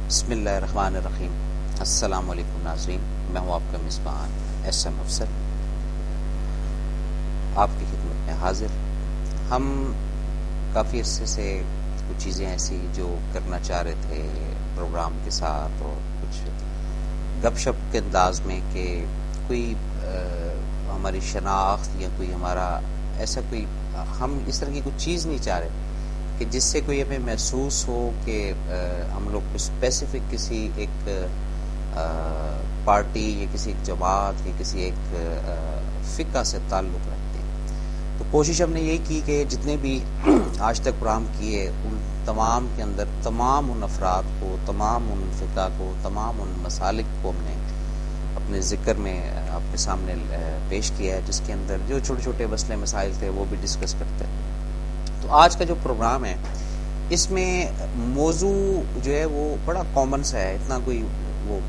بسم اللہ الرحمن الرحیم۔ السلام علیکم ناظرین، میں ہوں آپ کا میزبان ایس ایم افضل، آپ کی خدمت میں حاضر۔ ہم کافی عرصے سے کچھ چیزیں ایسی جو کرنا چاہ رہے تھے پروگرام کے ساتھ، اور کچھ گپ شپ کے انداز میں کہ کوئی ہماری شناخت یا کوئی ہمارا ایسا کوئی، ہم اس طرح کی کچھ چیز نہیں چاہ رہے کہ جس سے کوئی ہمیں محسوس ہو کہ ہم لوگ اسپیسیفک کسی ایک پارٹی یا کسی ایک جماعت یا کسی ایک فقہ سے تعلق رکھتے ہیں۔ تو کوشش ہم نے یہی کی کہ جتنے بھی آج تک پروگرام کیے ان تمام کے اندر تمام ان افراد کو، تمام ان فقہ کو، تمام ان مسالک کو ہم نے اپنے ذکر میں آپ کے سامنے پیش کیا ہے، جس کے اندر جو چھوٹے چھوٹے مسئلے مسائل تھے وہ بھی ڈسکس کرتے ہیں۔ تو آج کا جو پروگرام ہے اس میں موضوع جو ہے وہ بڑا کامن سا ہے، اتنا کوئی وہ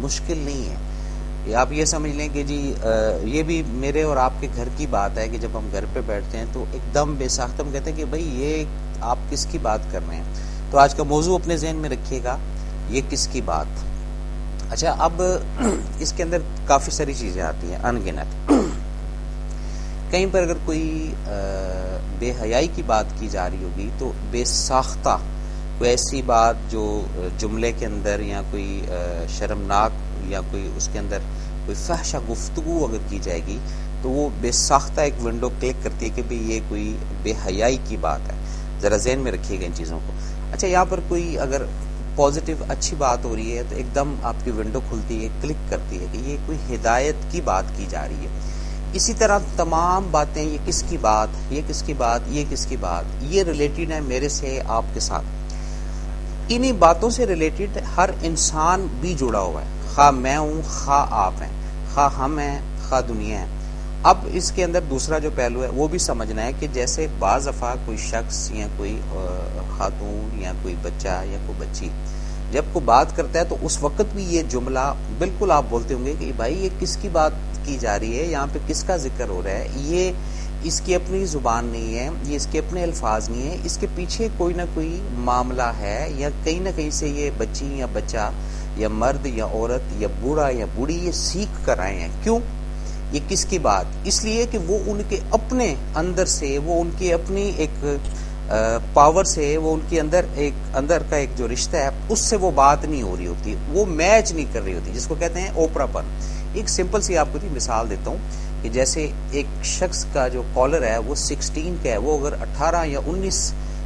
مشکل نہیں ہے۔ آپ یہ سمجھ لیں کہ جی یہ بھی میرے اور آپ کے گھر کی بات ہے کہ جب ہم گھر پہ بیٹھتے ہیں تو ایک دم بے ساختہ ہم کہتے ہیں کہ بھئی یہ آپ کس کی بات کر رہے ہیں۔ تو آج کا موضوع اپنے ذہن میں رکھیے گا، یہ کس کی بات۔ اچھا، اب اس کے اندر کافی ساری چیزیں آتی ہیں، ان گنت۔ کہیں پر اگر کوئی بے حیائی کی بات کی جا رہی ہوگی تو بے ساختہ کوئی ایسی بات جو جملے کے اندر یا کوئی شرمناک یا کوئی اس کے اندر کوئی فحشہ گفتگو اگر کی جائے گی تو وہ بے ساختہ ایک ونڈو کلک کرتی ہے کہ بھی یہ کوئی بے حیائی کی بات ہے۔ ذرا ذہن میں رکھیے گا ان چیزوں کو۔ اچھا، یہاں پر کوئی اگر پازیٹیو اچھی بات ہو رہی ہے تو ایک دم آپ کی ونڈو کھلتی ہے، کلک کرتی ہے کہ یہ کوئی ہدایت کی بات کی جا رہی ہے۔ اسی طرح تمام باتیں، یہ کس کی بات، یہ کس کی بات، یہ کس کی بات، یہ ریلیٹڈ ہے میرے سے آپ کے ساتھ۔ انہی باتوں سے ریلیٹڈ ہر انسان بھی جڑا ہوا ہے، خواہ میں ہوں، خواہ آپ ہیں، خواہ ہم ہیں، خواہ دنیا ہے۔ اب اس کے اندر دوسرا جو پہلو ہے وہ بھی سمجھنا ہے کہ جیسے بعض دفعہ کوئی شخص یا کوئی خاتون یا کوئی بچہ یا کوئی بچی جب کو بات کرتا ہے تو اس وقت بھی یہ جملہ بالکل آپ بولتے ہوں گے کہ بھائی یہ کس کی بات کی جا رہی ہے، یہاں پہ کس کا ذکر ہو رہا ہے، یہ اس کی اپنی زبان نہیں ہے، یہ اس کے اپنے الفاظ نہیں ہے، اس کے پیچھے کوئی نہ کوئی معاملہ ہے، یا کہیں نہ کہیں سے یہ بچی یا بچہ یا مرد یا عورت یا بوڑھا یا بوڑھی یہ سیکھ کر آئے ہیں۔ کیوں؟ یہ کس کی بات؟ اس لیے کہ وہ ان کے اپنے اندر سے، وہ ان کی اپنی ایک پاور سے، وہ ان کے اندر کا ایک جو رشتہ ہے اس سے وہ بات نہیں ہو رہی ہوتی، وہ میچ نہیں کر رہی ہوتی، جس کو کہتے ہیں اوپرا پن۔ ایک سمپل سی آپ کو مثال دیتا ہوں کہ جیسے ایک شخص کا جو کالر ہے وہ 16 کا ہے، وہ اگر 18 یا 19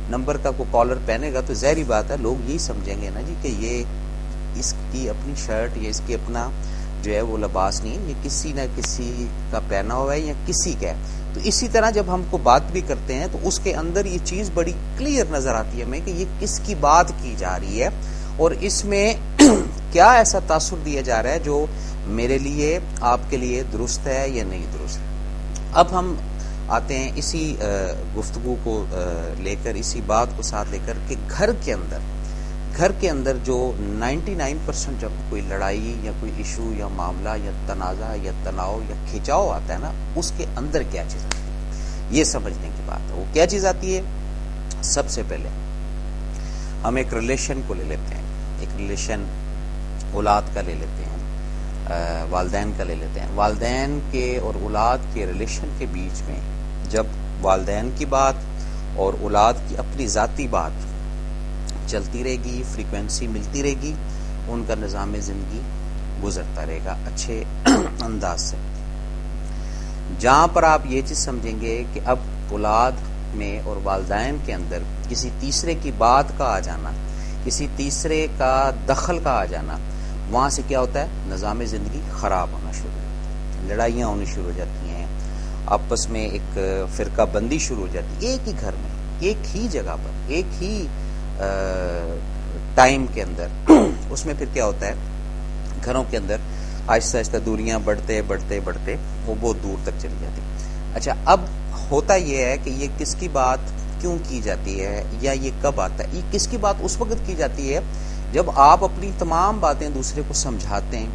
نمبر کا کوئی کالر پہنے گا تو ظاہری بات ہے لوگ یہی سمجھیں گے نا جی کہ یہ اس کی اپنی شرٹ یا اس کی اپنا جو ہے وہ لباس نہیں، یہ کسی نہ کسی کا پہنا ہوا ہے یا کسی کا ہے۔ تو اسی طرح جب ہم کو بات بھی کرتے ہیں تو اس کے اندر یہ چیز بڑی کلیئر نظر آتی ہے ہمیں کہ یہ کس کی بات کی جا رہی ہے، اور اس میں کیا ایسا تاثر دیا جا رہا ہے جو میرے لیے، آپ کے لیے درست ہے یا نہیں درست ہے۔ اب ہم آتے ہیں اسی گفتگو کو لے کر، اسی بات کو ساتھ لے کر کہ گھر کے اندر جو 99% جب کوئی لڑائی یا کوئی ایشو یا معاملہ یا تنازع یا تناؤ یا کھینچاؤ آتا ہے نا، اس کے اندر کیا چیز آتی ہے، یہ سمجھنے کی بات ہے۔ وہ کیا چیز آتی ہے؟ سب سے پہلے ہم ایک ریلیشن کو لے لیتے ہیں، ایک ریلیشن اولاد کا لے لیتے ہیں، والدین کا لے لیتے ہیں۔ والدین کے اور اولاد کے ریلیشن کے بیچ میں جب والدین کی بات اور اولاد کی اپنی ذاتی بات چلتی رہے گی، فریکوینسی ملتی رہے گی، ان کا نظام زندگی گزرتا رہے گا اچھے انداز سے۔ جہاں پر آپ یہ چیز سمجھیں گے کہ اب اولاد میں اور والدین کے اندر کسی تیسرے کی بات کا آ جانا، کسی تیسرے کا دخل کا آ جانا، وہاں سے کیا ہوتا ہے؟ نظام زندگی خراب ہونا شروع ہو جاتا ہے، لڑائیاں ہونی شروع ہو جاتی ہیں، آپس میں ایک فرقہ بندی شروع ہو جاتی ہے، ایک ہی گھر میں، ایک ہی جگہ پر، ایک ہی ٹائم کے اندر۔ اس میں پھر کیا ہوتا ہے؟ گھروں کے اندر آہستہ آہستہ دوریاں بڑھتے بڑھتے بڑھتے وہ بہت دور تک چلی جاتی۔ اچھا، اب ہوتا یہ ہے کہ یہ کس کی بات کیوں کی جاتی ہے، یا یہ کب آتا ہے؟ یہ کس کی بات اس وقت کی جاتی ہے جب آپ اپنی تمام باتیں دوسرے کو سمجھاتے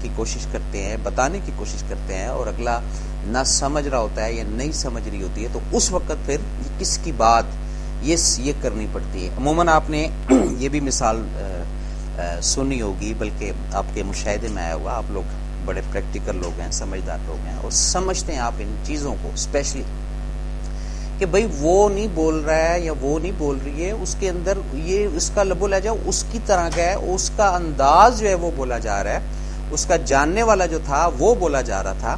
کی کوشش کرتے ہیں، بتانے کی کوشش کرتے ہیں، اور اگلا نہ سمجھ رہا ہوتا ہے یا نہیں سمجھ رہی ہوتی ہے، تو اس وقت پھر کس کی بات یہ کرنی پڑتی ہے۔ عموماً آپ نے یہ بھی مثال سنی ہوگی بلکہ آپ کے مشاہدے میں آیا ہوگا. آپ لوگ بڑے پریکٹیکل لوگ ہیں, سمجھدار لوگ ہیں اور سمجھتے ہیں آپ ان چیزوں کو, اسپیشلی کہ بھئی وہ نہیں بول رہا ہے یا وہ نہیں بول رہی ہے, اس کے اندر یہ اس کا لب و لہجہ اس کی طرح کا ہے, اس کا انداز جو ہے وہ بولا جا رہا ہے, اس کا جاننے والا جو تھا وہ بولا جا رہا تھا,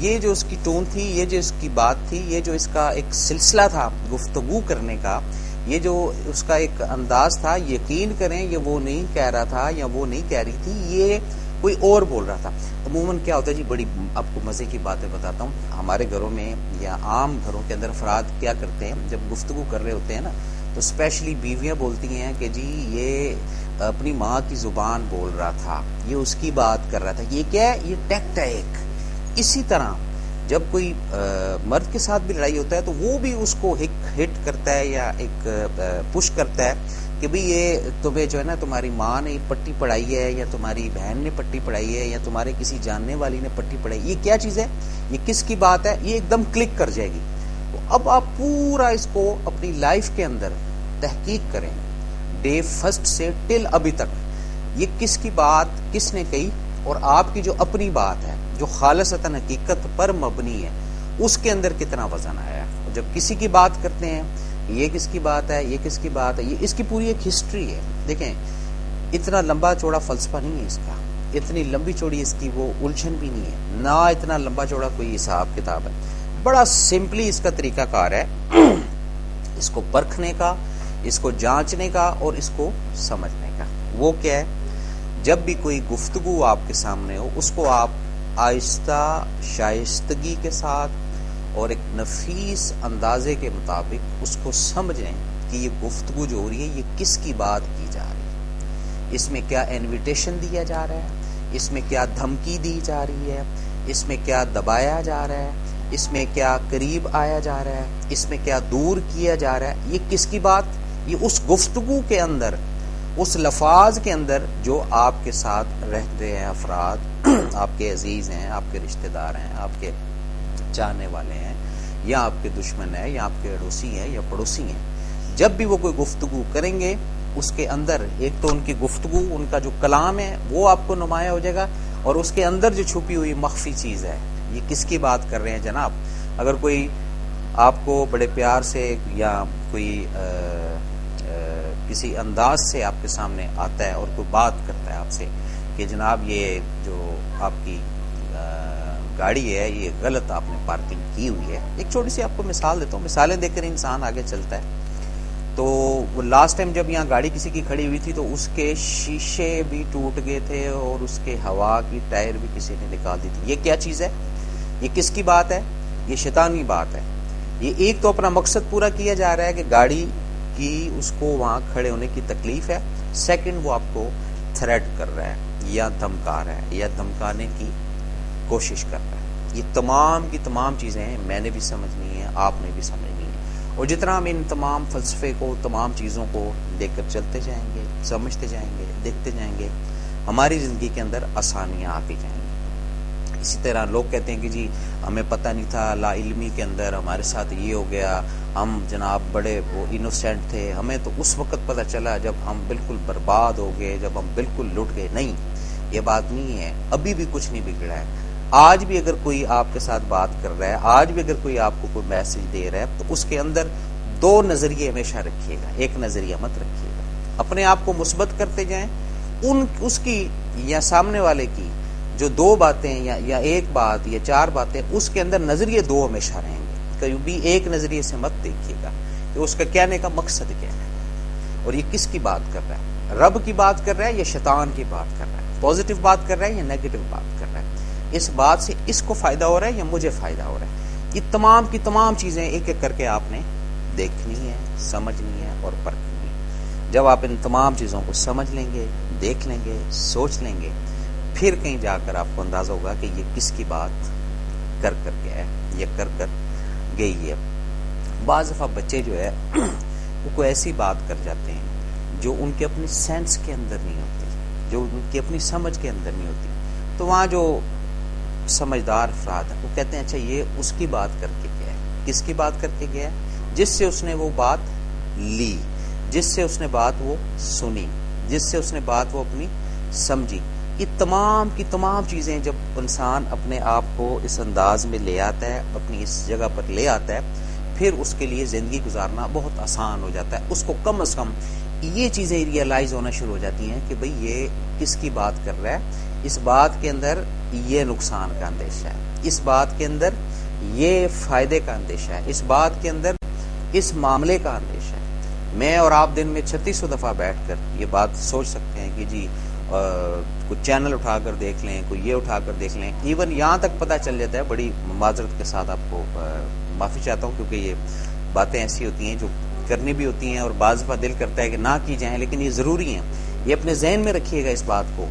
یہ جو اس کی ٹون تھی, یہ جو اس کی بات تھی, یہ جو اس کا ایک سلسلہ تھا گفتگو کرنے کا, یہ جو اس کا ایک انداز تھا, یقین کریں یہ وہ نہیں کہہ رہا تھا یا وہ نہیں کہہ رہی تھی, یہ کوئی اور بول رہا تھا. عموماً کیا ہوتا ہے جی, بڑی آپ کو مزے کی باتیں بتاتا ہوں. ہمارے گھروں میں یا عام گھروں کے اندر افراد کیا کرتے ہیں, جب گفتگو کر رہے ہوتے ہیں نا, تو اسپیشلی بیویاں بولتی ہیں کہ جی یہ اپنی ماں کی زبان بول رہا تھا, یہ اس کی بات کر رہا تھا. یہ کیا ہے, یہ ٹیکٹ ہے ایک. اسی طرح جب کوئی مرد کے ساتھ بھی لڑائی ہوتا ہے تو وہ بھی اس کو ہٹ کرتا ہے یا ایک پش کرتا ہے کہ بھئی یہ تمہیں جو ہے نا تمہاری ماں نے پٹی پڑھائی ہے یا تمہاری بہن نے پٹی پڑھائی ہے یا تمہارے کسی جاننے والی نے پٹی پڑھائی, یہ کیا چیز ہے, یہ کس کی بات ہے, یہ ایک دم کلک کر جائے گی. تو اب آپ پورا اس کو اپنی لائف کے اندر تحقیق کریں, ڈے فرسٹ سے ٹل ابھی تک, یہ کس کی بات کس نے کہی, اور آپ کی جو اپنی بات ہے جو خالصتاً حقیقت پر مبنی ہے اس کے اندر کتنا وزن آیا. جب کسی کی بات کرتے ہیں, یہ کس کی بات ہے, یہ کس کی بات ہے, یہ اس کی پوری ایک ہسٹری ہے. دیکھیں اتنا لمبا چوڑا فلسفہ نہیں ہے اس کا, اتنی لمبی چوڑی اس کی وہ الجھن بھی نہیں ہے, نہ اتنا لمبا چوڑا کوئی حساب کتاب ہے. بڑا سمپلی اس کا طریقہ کار ہے اس کو پرکھنے کا, اس کو جانچنے کا اور اس کو سمجھنے کا. وہ کیا ہے, جب بھی کوئی گفتگو آپ کے سامنے ہو اس کو آپ آہستہ شائستگی کے ساتھ اور ایک نفیس اندازے کے مطابق اس کو سمجھیں کہ یہ گفتگو جو ہو رہی ہے یہ کس کی بات کی جا رہی ہے, اس میں کیا انویٹیشن دیا جا رہا ہے, اس میں کیا دھمکی دی جا رہی ہے, اس میں کیا دبایا جا رہا ہے, اس میں کیا قریب آیا جا رہا ہے, اس میں کیا دور کیا جا رہا ہے, یہ کس کی بات, یہ اس گفتگو کے اندر, اس لفاظ کے اندر جو آپ کے ساتھ رہتے ہیں افراد, آپ کے عزیز ہیں, آپ کے رشتہ دار ہیں, آپ کے چاہنے والے ہیں, یا آپ کے دشمن ہیں, یا آپ کے اڑوسی ہیں یا پڑوسی ہیں, جب بھی وہ کوئی گفتگو کریں گے اس کے اندر ایک تو ان کی گفتگو, ان کا جو کلام ہے وہ آپ کو نمایاں ہو جائے گا, اور اس کے اندر جو چھپی ہوئی مخفی چیز ہے, یہ کس کی بات کر رہے ہیں جناب. اگر کوئی آپ کو بڑے پیار سے یا کوئی کسی انداز سے آپ کے سامنے آتا ہے اور کوئی بات کرتا ہے آپ سے کہ جناب یہ جو آپ کی گاڑی ہے یہ غلط آپ نے پارکنگ کی ہوئی ہے. ایک چھوٹی سی آپ کو مثال دیتا ہوں, مثالیں دے کر انسان آگے چلتا ہے. تو وہ لاسٹ ٹائم جب یہاں گاڑی کسی کی کھڑی ہوئی تھی تو اس کے شیشے بھی ٹوٹ گئے تھے اور اس کے ہوا کی ٹائر بھی کسی نے نکال دی تھی. یہ کیا چیز ہے, یہ کس کی بات ہے, یہ شیطانی بات ہے. یہ ایک تو اپنا مقصد پورا کیا جا رہا ہے کہ گاڑی کی اس کو وہاں کھڑے ہونے کی تکلیف ہے, سیکنڈ وہ آپ کو تھریٹ کر رہا ہے یا دھمکا رہا ہے یا دھمکانے کی کوشش کر رہا ہے. یہ تمام کی تمام چیزیں میں نے بھی سمجھنی ہے, آپ نے بھی سمجھنی ہے, اور جتنا ہم ان تمام فلسفے کو, تمام چیزوں کو لے کر چلتے جائیں گے, سمجھتے جائیں گے, دیکھتے جائیں گے, ہماری زندگی کے اندر آسانیاں آتی جائیں گی. اسی طرح لوگ کہتے ہیں کہ جی ہمیں پتہ نہیں تھا, لا علمی کے اندر ہمارے ساتھ یہ ہو گیا, ہم جناب بڑے وہ انوسینٹ تھے, ہمیں تو اس وقت پتہ چلا جب ہم بالکل برباد ہو گئے, جب ہم بالکل لٹ گئے. نہیں, یہ بات نہیں ہے, ابھی بھی کچھ نہیں بگڑا ہے. آج بھی اگر کوئی آپ کے ساتھ بات کر رہا ہے, آج بھی اگر کوئی آپ کو کوئی میسج دے رہا ہے, تو اس کے اندر دو نظریے ہمیشہ رکھیے گا, ایک نظریہ مت رکھیے گا. اپنے آپ کو مثبت کرتے جائیں, اس کی یا سامنے والے کی جو دو باتیں یا ایک بات یا چار باتیں, اس کے اندر نظریے دو ہمیشہ رہیں گے. کبھی بھی ایک نظریے سے مت دیکھیے گا کہ اس کا کہنے کا مقصد کیا ہے, اور یہ کس کی بات کر رہا ہے, رب کی بات کر رہا ہے یا شیطان کی بات کر رہا ہے, پازیٹیو بات کر رہا ہے یا نیگیٹو بات کر رہا ہے, اس بات سے اس کو فائدہ ہو رہا ہے یا مجھے فائدہ ہو رہا ہے. یہ تمام کی تمام چیزیں ایک ایک کر کے آپ نے دیکھنی ہے, سمجھنی ہے اور پرکھنی ہے. جب آپ ان تمام چیزوں کو سمجھ لیں گے, دیکھ لیں گے, سوچ لیں گے, پھر کہیں جا کر آپ کو اندازہ ہوگا کہ یہ کس کی بات کر کر گیا ہے یا کر کر گئی ہے. بعض دفعہ بچے جو ہے وہ کوئی ایسی بات کر جاتے ہیں جو ان کے اپنی سینس کے اندر نہیں ہوتی, جو ان کی اپنی سمجھ کے اندر نہیں ہوتی. تو وہاں جو سمجھدار افراد ہیں وہ کہتے ہیں اچھا یہ اس کی بات کر کے گیا ہے. کس کی بات کر کے گیا ہے, جس سے اس نے وہ بات لی, جس سے اس نے بات وہ سنی, جس سے اس نے بات وہ اپنی سمجھی. یہ تمام کی تمام چیزیں جب انسان اپنے آپ کو اس انداز میں لے آتا ہے، اپنی اس جگہ پر لے آتا ہے، پھر اس کے لیے زندگی گزارنا بہت آسان ہو جاتا ہے. اس کو کم از کم یہ چیزیں ریئلائز ہونا شروع ہو جاتی ہیں کہ بھئی یہ کس کی بات کر رہا ہے، اس بات کے اندر یہ نقصان کا اندیشہ ہے، اس بات کے اندر یہ فائدے کا اندیشہ ہے، اس بات کے اندر اس معاملے کا اندیشہ ہے. میں اور آپ دن میں 3600 دفعہ بیٹھ کر یہ بات سوچ سکتے ہیں کہ جی کوئی چینل اٹھا کر دیکھ لیں، کوئی یہ اٹھا کر دیکھ لیں، ایون یہاں تک پتہ چل جاتا ہے. بڑی معذرت کے ساتھ آپ کو معافی چاہتا ہوں، کیونکہ یہ باتیں ایسی ہوتی ہیں جو کرنی بھی ہوتی ہیں اور بعض دفعہ دل کرتا ہے کہ نہ کی جائیں، لیکن یہ ضروری ہیں. یہ اپنے ذہن میں رکھیے گا اس بات کو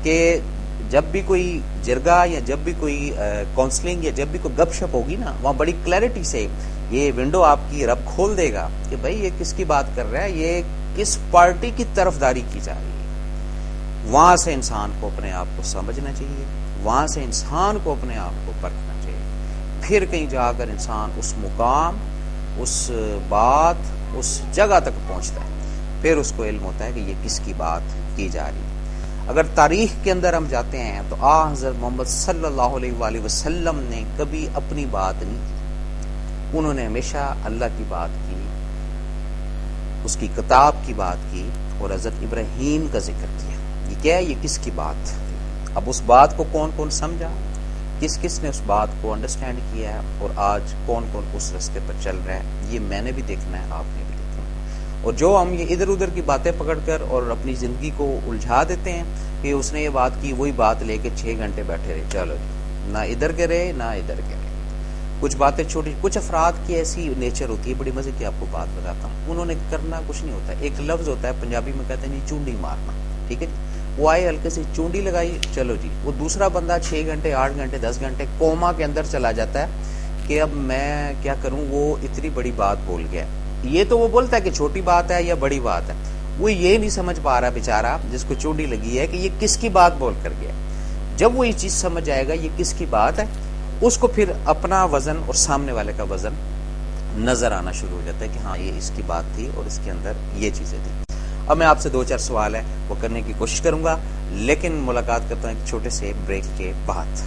کہ جب بھی کوئی جرگہ یا جب بھی کوئی کاؤنسلنگ یا جب بھی کوئی گپ شپ ہوگی نا، وہاں بڑی کلیئرٹی سے یہ ونڈو آپ کی رب کھول دے گا کہ بھائی یہ کس کی بات کر رہا ہے، یہ کس پارٹی کی طرفداری کی جا رہی ہے. وہاں سے انسان کو اپنے آپ کو سمجھنا چاہیے، وہاں سے انسان کو اپنے آپ کو پرکھنا چاہیے. پھر کہیں جا کر انسان اس مقام، اس بات، اس جگہ تک پہنچتا ہے، پھر اس کو علم ہوتا ہے کہ یہ کس کی بات کی جا رہی ہے. اگر تاریخ کے اندر ہم جاتے ہیں تو حضرت محمد صلی اللہ علیہ وآلہ وسلم نے کبھی اپنی بات نہیں کی. انہوں نے ہمیشہ اللہ کی بات کی، اس کی کتاب کی بات کی اور حضرت ابراہیم کا ذکر کیا. یہ کیا ہے؟ یہ کس کی بات؟ اب اس بات کو کون کون سمجھا، کس کس نے اس بات کو انڈرسٹینڈ کیا ہے، اور آج کون کون اس رستے پر چل رہا ہے، یہ میں نے بھی دیکھنا ہے، آپ نے بھی دیکھنا ہے. اور جو ہم یہ ادھر ادھر کی باتیں پکڑ کر اور اپنی زندگی کو الجھا دیتے ہیں کہ اس نے یہ بات کی، وہی بات لے کے 6 گھنٹے بیٹھے رہے، چلو جی، نہ ادھر کے رہے نہ ادھر کے رہے. کچھ باتیں چھوٹی، کچھ افراد کی ایسی نیچر ہوتی ہے، بڑی مزے کی آپ کو بات بتاتا ہوں. انہوں نے کرنا کچھ نہیں ہوتا. ایک لفظ ہوتا ہے پنجابی میں کہتے ہیں نہیں چونڈی مارنا، ٹھیک ہے جی. وہ آئے ہلکے سے چونڈی لگائی، چلو جی. وہ دوسرا بندہ 6 گھنٹے 8 گھنٹے 10 گھنٹے کوما کے اندر چلا جاتا ہے کہ اب میں کیا کروں، وہ اتنی بڑی بات بول گیا. یہ تو وہ بولتا ہے کہ چھوٹی بات ہے یا بڑی بات ہے، وہ یہ نہیں سمجھ پا رہا بیچارہ جس کو چونڈی لگی ہے کہ یہ کس کی بات بول کر گیا. جب وہ یہ چیز سمجھ جائے گا یہ کس کی بات ہے، اس کو پھر اپنا وزن اور سامنے والے کا وزن نظر آنا شروع ہو جاتا ہے کہ ہاں یہ اس کی بات تھی اور اس کے اندر یہ چیزیں تھیں. اب میں آپ سے 2-4 سوال ہے وہ کرنے کی کوشش کروں گا، لیکن ملاقات کرتا ہوں ایک چھوٹے سے بریک کے بعد.